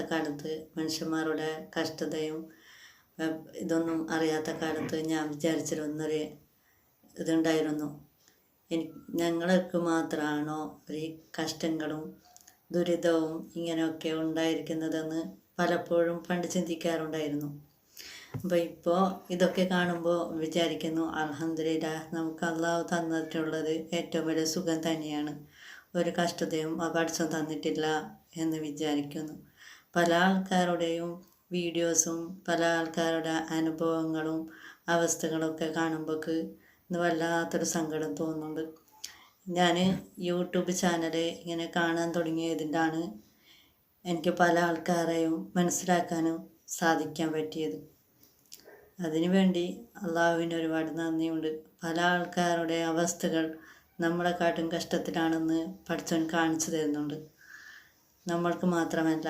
കാലത്ത് മനുഷ്യന്മാരുടെ കഷ്ടതയും ഇതൊന്നും അറിയാത്ത കാലത്ത് ഞാൻ വിചാരിച്ചിരുന്നൊരു ഇതുണ്ടായിരുന്നു. ഞങ്ങൾക്ക് മാത്രമാണോ ഈ കഷ്ടങ്ങളും ദുരിതവും ഇങ്ങനെയൊക്കെ ഉണ്ടായിരിക്കുന്നതെന്ന് പലപ്പോഴും പണ്ട് ചിന്തിക്കാറുണ്ടായിരുന്നു. അപ്പോൾ ഇപ്പോൾ ഇതൊക്കെ കാണുമ്പോൾ വിചാരിക്കുന്നു, അൽഹംദുലില്ലാഹ്, നമുക്ക് അള്ളാഹു തന്നിട്ടുള്ളത് ഏറ്റവും വലിയ സുഖം തന്നെയാണ്. ഒരു കഷ്ടതയും പടച്ചോൻ തന്നിട്ടില്ല എന്ന് വിചാരിക്കുന്നു. പല ആൾക്കാരുടെയും വീഡിയോസും പല ആൾക്കാരുടെ അനുഭവങ്ങളും അവസ്ഥകളൊക്കെ കാണുമ്പോൾക്ക് വല്ലാത്തൊരു സങ്കടം തോന്നുന്നുണ്ട്. ഞാൻ യൂട്യൂബ് ചാനൽ ഇങ്ങനെ കാണാൻ തുടങ്ങിയതിൻ്റാണ് എനിക്ക് പല ആൾക്കാരെയും മനസ്സിലാക്കാനും സാധിക്കാൻ പറ്റിയത്. അതിനുവേണ്ടി അള്ളാഹുവിന് ഒരുപാട് നന്ദിയുണ്ട്. പല ആൾക്കാരുടെ അവസ്ഥകൾ നമ്മളെക്കാട്ടും കഷ്ടത്തിലാണെന്ന് പടച്ചോൻ കാണിച്ചു തരുന്നുണ്ട്. നമ്മൾക്ക് മാത്രമല്ല,